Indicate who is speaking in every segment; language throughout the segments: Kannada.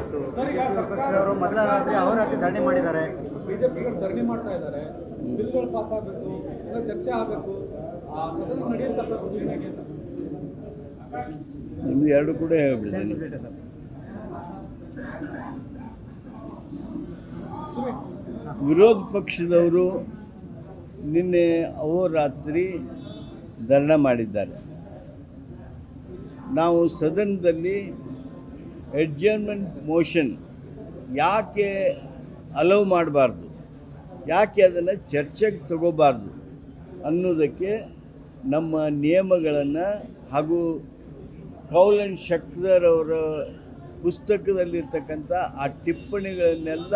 Speaker 1: ಅವರು ಮೊದಲ ರಾತ್ರಿ ಅಹೋರಾತ್ರಿ ಧರಣಿ ಮಾಡಿದ್ದಾರೆ.
Speaker 2: ಬಿಜೆಪಿಗಳು ಧರಣಿ ಮಾಡ್ತಾ ಇದ್ದಾರೆ. ಬಿಲ್ಗಳು ಪಾಸ್ ಆಗಬೇಕು, ಚರ್ಚೆ ಆಗಬೇಕು, ಸದನ ನಡೆಯುತ್ತಾ ಸರ್ ಹೇಗೆ ಅಂತ
Speaker 3: ನಿಮ್ದು ಎರಡು ಕೂಡ ಹೇಳ್ಬಿಡ್ತೇನೆ. ವಿರೋಧ ಪಕ್ಷದವರು ನಿನ್ನೆ ಅಹೋರಾತ್ರಿ ಧರಣ ಮಾಡಿದ್ದಾರೆ. ನಾವು ಸದನದಲ್ಲಿ ಅಡ್ಜರ್ನ್ಮೆಂಟ್ ಮೋಷನ್ ಯಾಕೆ ಅಲೌ ಮಾಡಬಾರ್ದು, ಯಾಕೆ ಅದನ್ನು ಚರ್ಚೆಗೆ ತಗೋಬಾರ್ದು ಅನ್ನೋದಕ್ಕೆ ನಮ್ಮ ನಿಯಮಗಳನ್ನು ಹಾಗೂ ಕೌಲ್ ಆ್ಯಂಡ್ ಶಕ್ದರ್ ಅವರ ಪುಸ್ತಕದಲ್ಲಿರ್ತಕ್ಕಂಥ ಆ ಟಿಪ್ಪಣಿಗಳನ್ನೆಲ್ಲ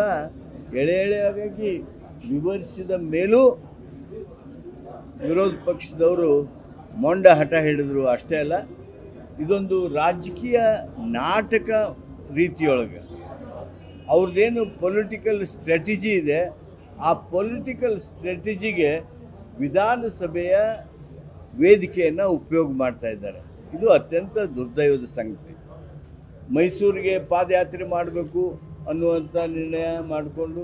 Speaker 3: ಎಳೆ ಎಳೆಯಾಗಿ ವಿವರಿಸಿದ ಮೇಲೂ ವಿರೋಧ ಪಕ್ಷದವರು ಮೊಂಡ ಹಠ ಹಿಡಿದ್ರು. ಅಷ್ಟೇ ಅಲ್ಲ, ಇದೊಂದು ರಾಜಕೀಯ ನಾಟಕ ರೀತಿಯೊಳಗೆ ಅವ್ರದ್ದೇನು ಪೊಲಿಟಿಕಲ್ ಸ್ಟ್ರಾಟಜಿ ಇದೆ, ಆ ಪೊಲಿಟಿಕಲ್ ಸ್ಟ್ರಾಟಜಿಗೆ ವಿಧಾನಸಭೆಯ ವೇದಿಕೆಯನ್ನು ಉಪಯೋಗ ಮಾಡ್ತಾ ಇದ್ದಾರೆ. ಇದು ಅತ್ಯಂತ ದುರ್ದೈವದ ಸಂಗತಿ. ಮೈಸೂರಿಗೆ ಪಾದಯಾತ್ರೆ ಮಾಡಬೇಕು ಅನ್ನುವಂಥ ನಿರ್ಣಯ ಮಾಡಿಕೊಂಡು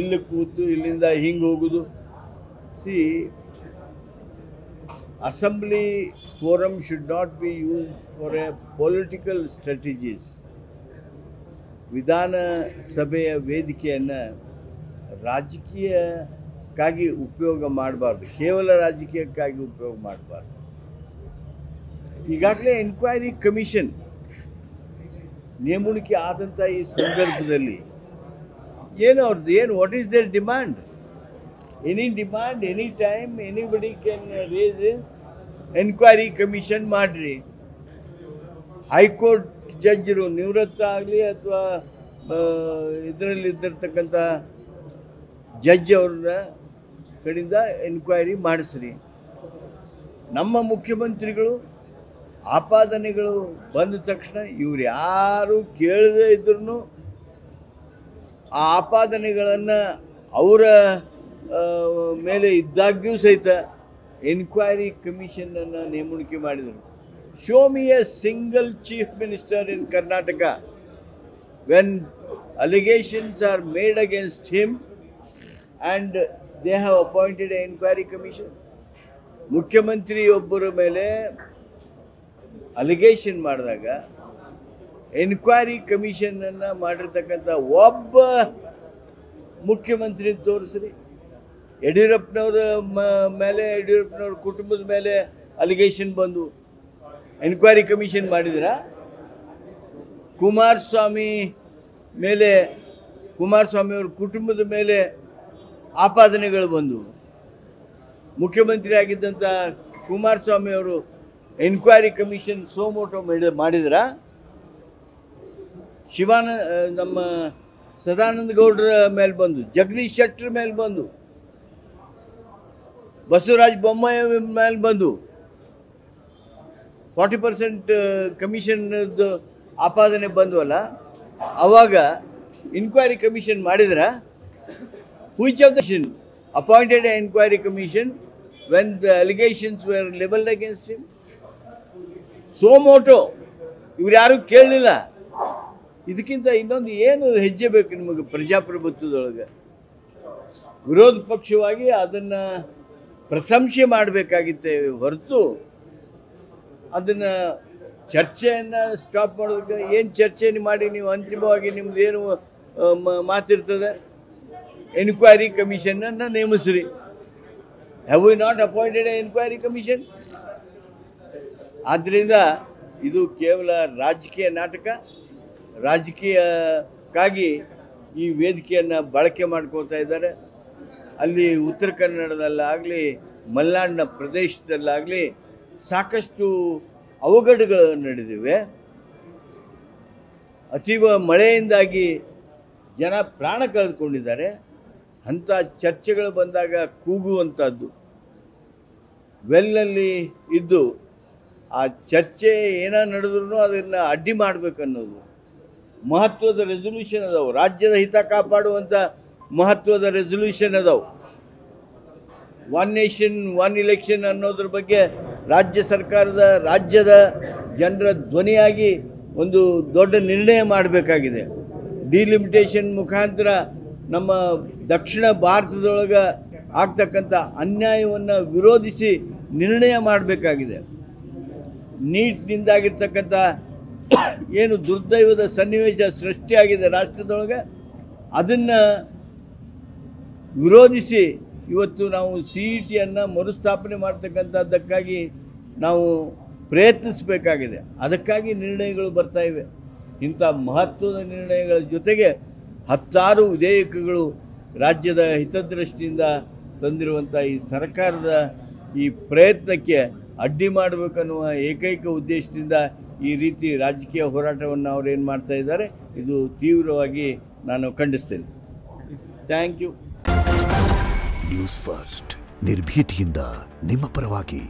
Speaker 3: ಇಲ್ಲಿ ಕೂತು ಇಲ್ಲಿಂದ ಹಿಂಗೆ ಹೋಗೋದು. C, assembly forum should not be use for A political strategies. ವಿಧಾನಸಭೆಯ ವೇದಿಕೆಯನ್ನು ರಾಜಕೀಯಕ್ಕಾಗಿ ಉಪಯೋಗ ಮಾಡಬಾರ್ದು, ಕೇವಲ ರಾಜಕೀಯಕ್ಕಾಗಿ ಉಪಯೋಗ ಮಾಡಬಾರ್ದು. ಈಗಾಗಲೇ ಎನ್ಕ್ವೈರಿ ಕಮಿಷನ್ ನೇಮಣಿಕೆ ಆದಂಥ ಈ ಸಂದರ್ಭದಲ್ಲಿ ಏನು ಅವ್ರದ್ದು ಏನು, what is there demand? Any demand, any time anybody can raise is enquiry commission ಮಾಡಿರಿ. ಹೈಕೋರ್ಟ್ ಜಡ್ಜರು ನಿವೃತ್ತ ಆಗಲಿ ಅಥವಾ ಇದರಲ್ಲಿದ್ದಿರ್ತಕ್ಕಂಥ ಜಡ್ಜ್ ಅವ್ರನ್ನ ಕಡೆಯಿಂದ ಎನ್ಕ್ವೈರಿ ಮಾಡಿಸ್ರಿ. ನಮ್ಮ ಮುಖ್ಯಮಂತ್ರಿಗಳು ಆಪಾದನೆಗಳು ಬಂದ ತಕ್ಷಣ ಇವ್ರು ಯಾರು ಕೇಳದೇ ಇದ್ರೂ ಆ ಆಪಾದನೆಗಳನ್ನು ಅವರ ಮೇಲೆ ಇದ್ದಾಗ್ಯೂ ಸಹಿತ ಎನ್ಕ್ವೈರಿ ಕಮಿಷನನ್ನು ನೇಮಣಿಕೆ ಮಾಡಿದರು. Show me a single chief minister in Karnataka when allegations are made against him and they have appointed a enquiry commission. ಮುಖ್ಯಮಂತ್ರಿಯೊಬ್ಬರ ಮೇಲೆ ಅಲಿಗೇಷನ್ ಮಾಡಿದಾಗ ಎನ್ಕ್ವೈರಿ ಕಮಿಷನನ್ನು ಮಾಡಿರ್ತಕ್ಕಂಥ ಒಬ್ಬ ಮುಖ್ಯಮಂತ್ರಿ ತೋರಿಸ್ರಿ. ಯಡಿಯೂರಪ್ಪನವ್ರ ಮೇಲೆ, ಯಡಿಯೂರಪ್ಪನವ್ರ ಕುಟುಂಬದ ಮೇಲೆ ಅಲಿಗೇಷನ್ ಬಂದು ಎನ್ಕ್ವೈರಿ ಕಮಿಷನ್ ಮಾಡಿದ್ರ? ಕುಮಾರಸ್ವಾಮಿ ಅವ್ರ ಕುಟುಂಬದ ಮೇಲೆ ಆಪಾದನೆಗಳು ಬಂದು ಮುಖ್ಯಮಂತ್ರಿ ಆಗಿದ್ದಂಥ ಕುಮಾರಸ್ವಾಮಿ ಅವರು ಎನ್ಕ್ವೈರಿ ಕಮಿಷನ್ ಸೋಮೋಟೋ ಮಾಡಿದ್ರ? ನಮ್ಮ ಸದಾನಂದ ಗೌಡರ ಮೇಲೆ ಬಂದು, ಜಗದೀಶ್ ಶೆಟ್ಟರ್ ಮೇಲೆ ಬಂದು, ಬಸವರಾಜ ಬೊಮ್ಮಾಯಿ ಮೇಲೆ ಬಂದು 40% ಕಮಿಷನ್ದು ಆಪಾದನೆ ಬಂದವಲ್ಲ, ಆವಾಗ ಇನ್ಕ್ವೈರಿ ಕಮಿಷನ್ ಮಾಡಿದ್ರ? Which of the appointed a enquiry commission when the allegations were leveled against him? Suo motu ಇವ್ರು ಯಾರೂ ಕೇಳಲಿಲ್ಲ. ಇದಕ್ಕಿಂತ ಇನ್ನೊಂದು ಏನು ಹೆಜ್ಜೆ ಬೇಕು ನಿಮಗೆ ಪ್ರಜಾಪ್ರಭುತ್ವದೊಳಗೆ? ವಿರೋಧ ಪಕ್ಷವಾಗಿ ಅದನ್ನು ಪ್ರಶಂಸೆ ಮಾಡಬೇಕಾಗಿತ್ತೆ ಹೊರತು ಅದನ್ನು ಚರ್ಚೆಯನ್ನು ಸ್ಟಾಪ್ ಮಾಡೋದಕ್ಕೆ ಏನು ಚರ್ಚೆ ಮಾಡಿ ನೀವು ಅಂತಿಮವಾಗಿ ನಿಮ್ದು ಏನು ಮಾತಿರ್ತದೆ? ಎನ್ಕ್ವೈರಿ ಕಮಿಷನನ್ನು ನೇಮಿಸ್ರಿ. Have we not appointed a enquiry commission? ಆದ್ದರಿಂದ ಇದು ಕೇವಲ ರಾಜಕೀಯ ನಾಟಕ. ರಾಜಕೀಯಕ್ಕಾಗಿ ಈ ವೇದಿಕೆಯನ್ನು ಬಳಕೆ ಮಾಡ್ಕೊಳ್ತಾ ಇದ್ದಾರೆ. ಅಲ್ಲಿ ಉತ್ತರ ಕನ್ನಡದಲ್ಲಾಗಲಿ ಮಲೆನಾಡಿನ ಪ್ರದೇಶದಲ್ಲಾಗಲಿ ಸಾಕಷ್ಟು ಅವಘಡಗಳು ನಡೆದಿವೆ. ಅತೀವ ಮಳೆಯಿಂದಾಗಿ ಜನ ಪ್ರಾಣ ಕಳೆದುಕೊಂಡಿದ್ದಾರೆ. ಅಂಥ ಚರ್ಚೆಗಳು ಬಂದಾಗ ಕೂಗುವಂಥದ್ದು, ವೆಲ್ನಲ್ಲಿ ಇದ್ದು ಆ ಚರ್ಚೆ ಏನ ನಡೆದ್ರೂ ಅದನ್ನು ಅಡ್ಡಿ ಮಾಡಬೇಕನ್ನೋದು ಮಹತ್ವದ ರೆಸಲ್ಯೂಷನ್ ಅದಾವೆ. ರಾಜ್ಯದ ಹಿತ ಕಾಪಾಡುವಂಥ ಮಹತ್ವದ ರೆಸಲ್ಯೂಷನ್ ಅದಾವೆ. ಒನ್ ನೇಷನ್ ಒನ್ ಇಲೆಕ್ಷನ್ ಅನ್ನೋದ್ರ ಬಗ್ಗೆ ರಾಜ್ಯದ ಜನರ ಧ್ವನಿಯಾಗಿ ಒಂದು ದೊಡ್ಡ ನಿರ್ಣಯ ಮಾಡಬೇಕಾಗಿದೆ. ಡಿಲಿಮಿಟೇಷನ್ ಮುಖಾಂತರ ನಮ್ಮ ದಕ್ಷಿಣ ಭಾರತದೊಳಗೆ ಆಗ್ತಕ್ಕಂಥ ಅನ್ಯಾಯವನ್ನು ವಿರೋಧಿಸಿ ನಿರ್ಣಯ ಮಾಡಬೇಕಾಗಿದೆ. ನೀಟ್ನಿಂದಾಗಿರ್ತಕ್ಕಂಥ ಏನು ದುರ್ದೈವದ ಸನ್ನಿವೇಶ ಸೃಷ್ಟಿಯಾಗಿದೆ ರಾಷ್ಟ್ರದೊಳಗೆ, ಅದನ್ನು ವಿರೋಧಿಸಿ ಇವತ್ತು ನಾವು CETಯನ್ನು ಮರುಸ್ಥಾಪನೆ ಮಾಡ್ತಕ್ಕಂಥದ್ದಕ್ಕಾಗಿ ನಾವು ಪ್ರಯತ್ನಿಸಬೇಕಾಗಿದೆ. ಅದಕ್ಕಾಗಿ ನಿರ್ಣಯಗಳು ಬರ್ತಾ ಇವೆ. ಇಂಥ ಮಹತ್ವದ ನಿರ್ಣಯಗಳ ಜೊತೆಗೆ 10 ವಿಧೇಯಕಗಳು ರಾಜ್ಯದ ಹಿತದೃಷ್ಟಿಯಿಂದ ತಂದಿರುವಂಥ ಈ ಸರ್ಕಾರದ ಈ ಪ್ರಯತ್ನಕ್ಕೆ ಅಡ್ಡಿ ಮಾಡಬೇಕನ್ನುವ ಏಕೈಕ ಉದ್ದೇಶದಿಂದ ಈ ರೀತಿ ರಾಜಕೀಯ ಹೋರಾಟವನ್ನು ಅವ್ರು ಏನು ಮಾಡ್ತಾ ಇದ್ದಾರೆ, ಇದು ತೀವ್ರವಾಗಿ ನಾನು ಖಂಡಿಸ್ತೇನೆ. Thank you.
Speaker 4: ನ್ಯೂಸ್ ಫಸ್ಟ್ ನಿರ್ಭೀತಿಯಿಂದ ನಿಮ್ಮ ಪರವಾಗಿ.